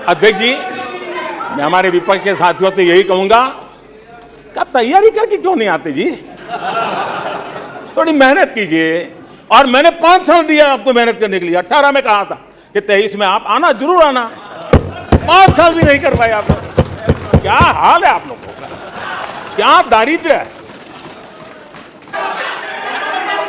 अध्यक्ष जी, मैं हमारे विपक्ष के साथियों से यही कहूंगा कि आप तैयारी करके क्यों नहीं आते जी? थोड़ी मेहनत कीजिए। और मैंने 5 साल दिया आपको मेहनत करने के लिए। 18 में कहा था कि 23 में आप आना, जरूर आना। 5 साल भी नहीं कर पाए आप लोग। क्या हाल है आप लोगों का, क्या दारिद्र्य है।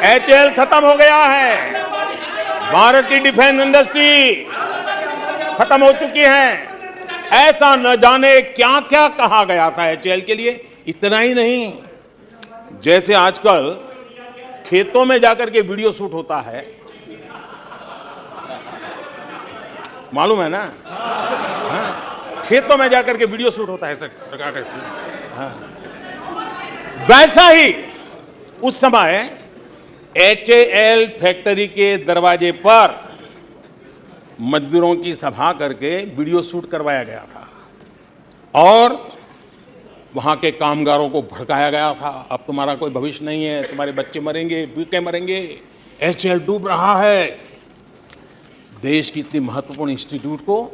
HAL खत्म हो गया है। भारत की डिफेंस इंडस्ट्री खत्म हो चुकी है। ऐसा न जाने क्या क्या कहा गया था HAL के लिए। इतना ही नहीं, जैसे आजकल खेतों में जाकर के वीडियो शूट होता है, मालूम है ना? हाँ? खेतों में जाकर के वीडियो शूट होता है हाँ। वैसा ही उस समय HAL फैक्ट्री के दरवाजे पर मजदूरों की सभा करके वीडियो शूट करवाया गया था और वहां के कामगारों को भड़काया गया था। अब तुम्हारा कोई भविष्य नहीं है, तुम्हारे बच्चे मरेंगे, भूखे मरेंगे, HAL डूब रहा है। देश की इतनी महत्वपूर्ण इंस्टीट्यूट को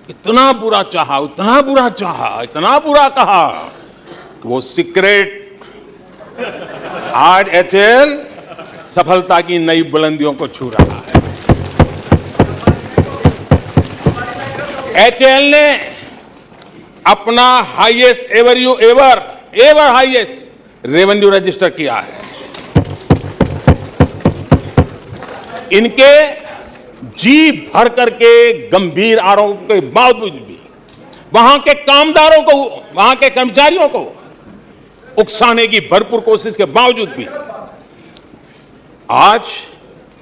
इतना बुरा चाहा, इतना बुरा चाहा, इतना बुरा कहा कि वो सीक्रेट आज HAL सफलता की नई बुलंदियों को छू रहा है। HAL ने अपना highest ever highest revenue register किया है। इनके जी भर करके गंभीर आरोप के बावजूद भी वहां के कामदारों को, वहां के कर्मचारियों को उकसाने की भरपूर कोशिश के बावजूद भी आज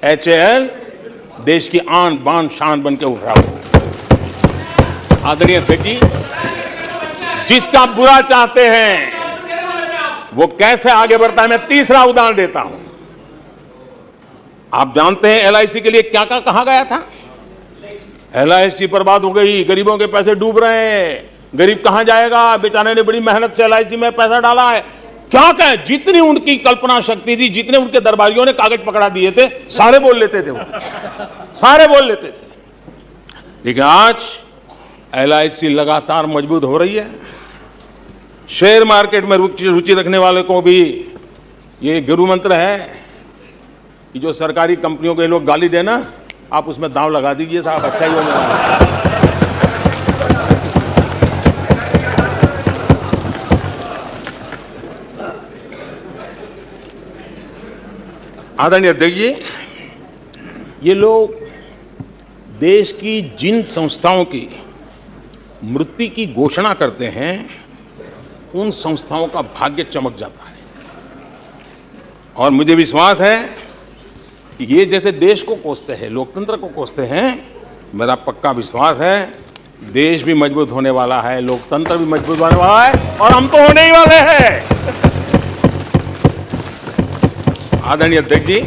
HAL देश की आन बान शान बन के उठ रहा है। आदरणीय अध्यक्ष जी, जिसका बुरा चाहते हैं वो कैसे आगे बढ़ता है, मैं तीसरा उदाहरण देता हूं। आप जानते हैं LIC के लिए क्या क्या कहा गया था? LIC बर्बाद हो गई, गरीबों के पैसे डूब रहे हैं, गरीब कहां जाएगा, बेचारे ने बड़ी मेहनत से LIC में पैसा डाला है। क्या कहें, जितनी उनकी कल्पना शक्ति थी, जितने उनके दरबारियों ने कागज पकड़ा दिए थे, सारे बोल लेते थे, वो सारे बोल लेते थे। लेकिन आज LIC लगातार मजबूत हो रही है। शेयर मार्केट में रुचि रखने वाले को भी ये गुरु मंत्र है कि जो सरकारी कंपनियों के लोग गाली देना, आप उसमें दांव लगा दीजिए साहब, अच्छा ही होने वाला है। आदरणीय अध्यक्ष जी, ये लोग देश की जिन संस्थाओं की मृत्यु की घोषणा करते हैं, उन संस्थाओं का भाग्य चमक जाता है। और मुझे विश्वास है कि ये जैसे देश को कोसते हैं, लोकतंत्र को कोसते हैं, मेरा पक्का विश्वास है देश भी मजबूत होने वाला है, लोकतंत्र भी मजबूत होने वाला है, और हम तो होने ही वाले हैं। आदरणीय अध्यक्ष जी,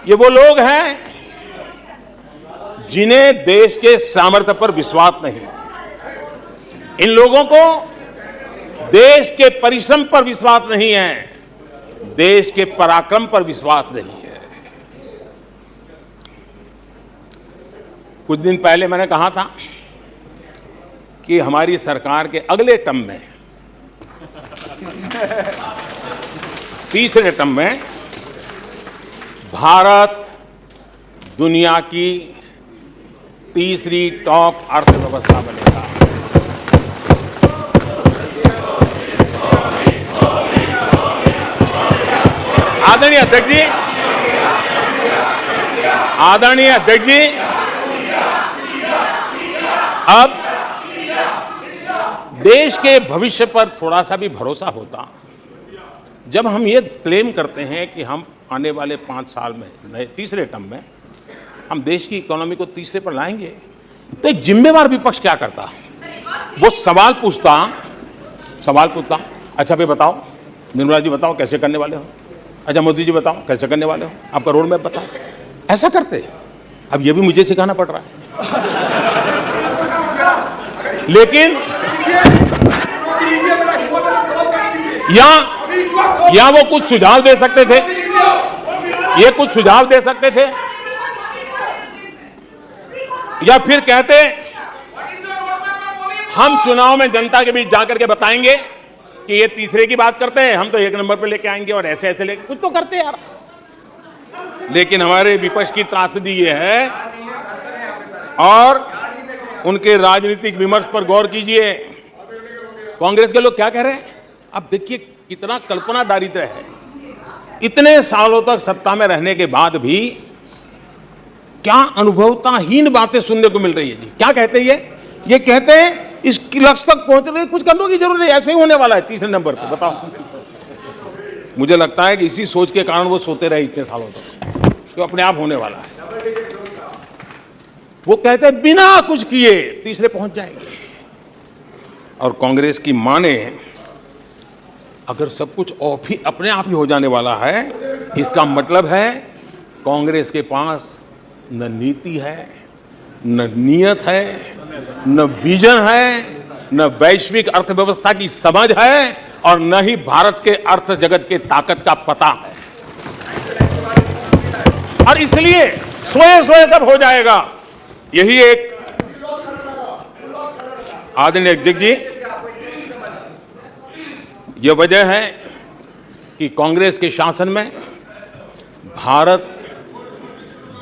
ये वो लोग हैं जिन्हें देश के सामर्थ्य पर विश्वास नहीं। इन लोगों को देश के परिश्रम पर विश्वास नहीं है, देश के पराक्रम पर विश्वास नहीं है। कुछ दिन पहले मैंने कहा था कि हमारी सरकार के अगले टर्म में, तीसरे टर्म में, भारत दुनिया की तीसरी टॉप अर्थव्यवस्था बनेगा। आदरणीय अध्यक्ष जी, आदरणीय अध्यक्ष जी, अब देश के भविष्य पर थोड़ा सा भी भरोसा होता जब हम ये क्लेम करते हैं कि हम आने वाले 5 साल में, तीसरे टर्म में, हम देश की इकोनॉमी को तीसरे पर लाएंगे। तो एक जिम्मेवार विपक्ष क्या करता? वो सवाल पूछता, अच्छा भाई बताओ, निर्मला जी बताओ कैसे करने वाले हो, अच्छा मोदी जी बताओ कैसे करने वाले हो, आपका रोड मैप बताओ। ऐसा करते। अब ये भी मुझे सिखाना पड़ रहा है। लेकिन या वो कुछ सुझाव दे सकते थे, ये कुछ सुझाव दे सकते थे, या फिर कहते हम चुनाव में जनता के बीच जाकर के बताएंगे कि ये तीसरे की बात करते हैं, हम तो एक नंबर पे लेके आएंगे और ऐसे ऐसे लेके कुछ तो करते यार। लेकिन हमारे विपक्ष की त्रासदी ये है, और उनके राजनीतिक विमर्श पर गौर कीजिए। कांग्रेस के लोग क्या कह रहे हैं, अब देखिए कितना कल्पना दारिद्र्य है। इतने सालों तक सत्ता में रहने के बाद भी क्या अनुभवताहीन बातें सुनने को मिल रही है जी। क्या कहते हैं ये कहते हैं इस लक्ष्य तक पहुंचने कुछ करने की जरूरत नहीं, ऐसे ही होने वाला है तीसरे नंबर पर। बताओ, मुझे लगता है कि इसी सोच के कारण वो सोते रहे इतने सालों तक, तो अपने आप होने वाला है। वो कहते हैं बिना कुछ किए तीसरे पहुंच जाएंगे। और कांग्रेस की माने अगर सब कुछ अपने आप ही हो जाने वाला है, इसका मतलब है कांग्रेस के पास न नीति है, न नियत है, न विजन है, न वैश्विक अर्थव्यवस्था की समझ है, और न ही भारत के अर्थ जगत के ताकत का पता है। और इसलिए सोए सोए सब हो जाएगा। यही एक आदरणीय अध्यक्ष जी, यह वजह है कि कांग्रेस के शासन में भारत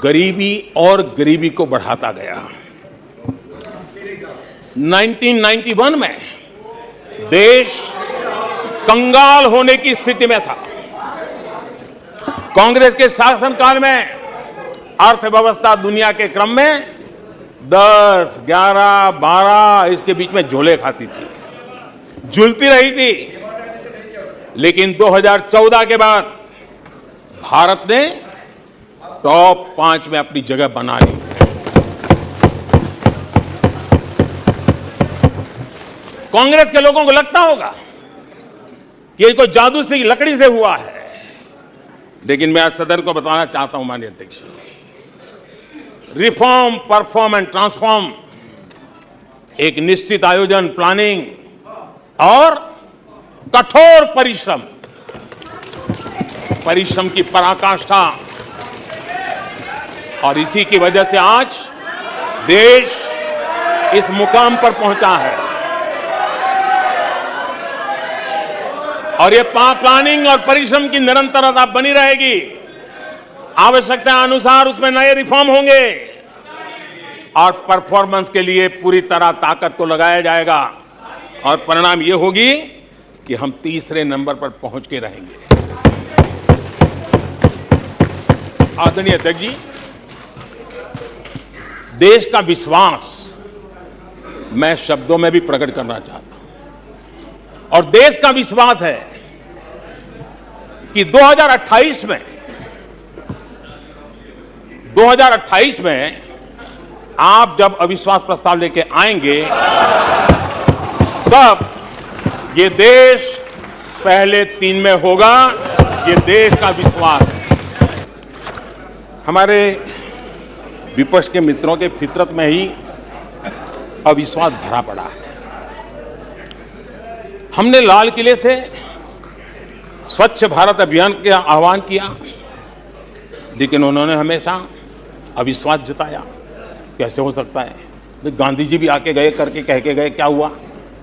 गरीबी और गरीबी को बढ़ाता गया। 1991 में देश कंगाल होने की स्थिति में था। कांग्रेस के शासनकाल में अर्थव्यवस्था दुनिया के क्रम में 10, 11, 12 इसके बीच में झोले खाती थी, झूलती रही थी। लेकिन 2014 के बाद भारत ने टॉप 5 में अपनी जगह बना ली। कांग्रेस के लोगों को लगता होगा कि ये कोई जादू से लकड़ी से हुआ है, लेकिन मैं आज सदन को बताना चाहता हूं माननीय अध्यक्ष, रिफॉर्म, परफॉर्म एंड ट्रांसफॉर्म एक निश्चित आयोजन, प्लानिंग और कठोर परिश्रम की पराकाष्ठा, और इसी की वजह से आज देश इस मुकाम पर पहुंचा है। और ये प्लानिंग और परिश्रम की निरंतरता बनी रहेगी। आवश्यकता अनुसार उसमें नए रिफॉर्म होंगे और परफॉर्मेंस के लिए पूरी तरह ताकत को लगाया जाएगा, और परिणाम ये होगी कि हम तीसरे नंबर पर पहुंच के रहेंगे। आदरणीय अध्यक्ष जी, देश का विश्वास मैं शब्दों में भी प्रकट करना चाहता हूं, और देश का विश्वास है कि 2028 में आप जब अविश्वास प्रस्ताव लेके आएंगे, तब ये देश पहले 3 में होगा। ये देश का विश्वास है। हमारे विपक्ष के मित्रों के फितरत में ही अविश्वास भरा पड़ा है। हमने लाल किले से स्वच्छ भारत अभियान का आह्वान किया, लेकिन उन्होंने हमेशा अविश्वास जताया। कैसे हो सकता है? गांधी जी भी आके गए, करके कह के गए, क्या हुआ?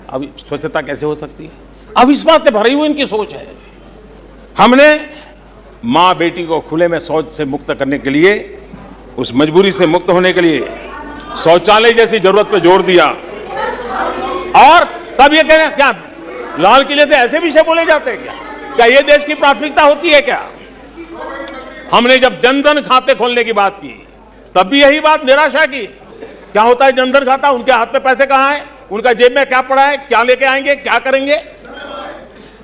अब स्वच्छता कैसे हो सकती है? अविश्वास से भरी हुई इनकी सोच है। हमने मां बेटी को खुले में शौच से मुक्त करने के लिए, उस मजबूरी से मुक्त होने के लिए शौचालय जैसी जरूरत पे जोर दिया। और तब ये कह रहे हैं क्या लाल किले से ऐसे विषय बोले जाते हैं? क्या ये देश की प्राथमिकता होती है क्या? हमने जब जनधन खाते खोलने की बात की, तब भी यही बात निराशा की। क्या होता है जनधन खाता? उनके हाथ में पैसे कहां है? उनका जेब में क्या पड़ा है? क्या लेके आएंगे? क्या करेंगे?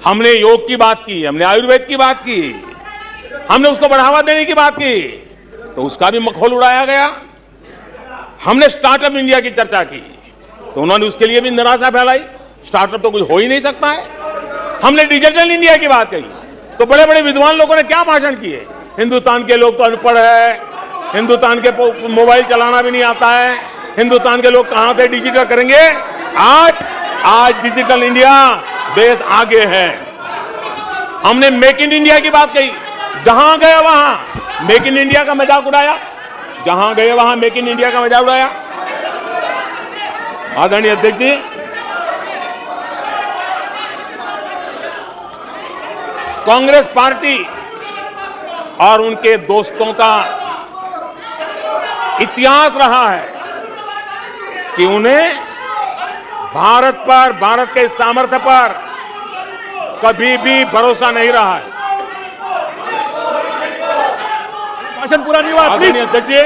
हमने योग की बात की, हमने आयुर्वेद की बात की, हमने उसको बढ़ावा देने की बात की, तो उसका भी मखौल उड़ाया गया। हमने स्टार्टअप इंडिया की चर्चा की, तो उन्होंने उसके लिए भी निराशा फैलाई। स्टार्टअप तो कुछ हो ही नहीं सकता है। हमने डिजिटल इंडिया की बात कही, तो बड़े बड़े विद्वान लोगों ने क्या भाषण किए। हिंदुस्तान के लोग तो अनपढ़ है, हिंदुस्तान के मोबाइल चलाना भी नहीं आता है, हिंदुस्तान के लोग कहां से डिजिटल करेंगे? आज डिजिटल इंडिया देश आगे है। हमने मेक इन इंडिया की बात कही, जहां गया वहां मेक इन इंडिया का मजाक उड़ाया, जहां गए वहां मेक इन इंडिया का मजाक उड़ाया। आदरणीय अध्यक्ष जी, कांग्रेस पार्टी और उनके दोस्तों का इतिहास रहा है कि उन्हें भारत पर, भारत के सामर्थ्य पर कभी भी भरोसा नहीं रहा है। भाषण पूरा नहीं हुआ, आदरणीय अध्यक्ष जी,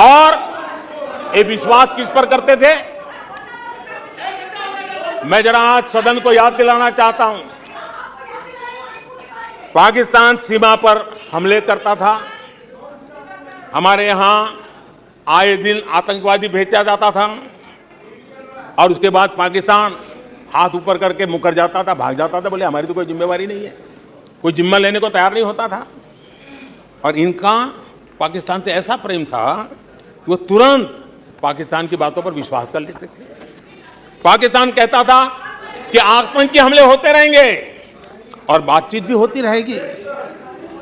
और ये विश्वास किस पर करते थे? मैं जरा आज सदन को याद दिलाना चाहता हूं। पाकिस्तान सीमा पर हमले करता था, हमारे यहां आए दिन आतंकवादी भेजा जाता था और उसके बाद पाकिस्तान हाथ ऊपर करके मुकर जाता था, भाग जाता था, बोले हमारी तो कोई जिम्मेवारी नहीं है, कोई जिम्मा लेने को तैयार नहीं होता था। और इनका पाकिस्तान से ऐसा प्रेम था कि वो तुरंत पाकिस्तान की बातों पर विश्वास कर लेते थे। पाकिस्तान कहता था कि आतंकी हमले होते रहेंगे और बातचीत भी होती रहेगी।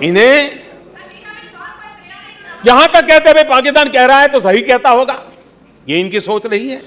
इन्हें यहां तक कहते हुए पाकिस्तान कह रहा है तो सही कहता होगा, ये इनकी सोच रही है।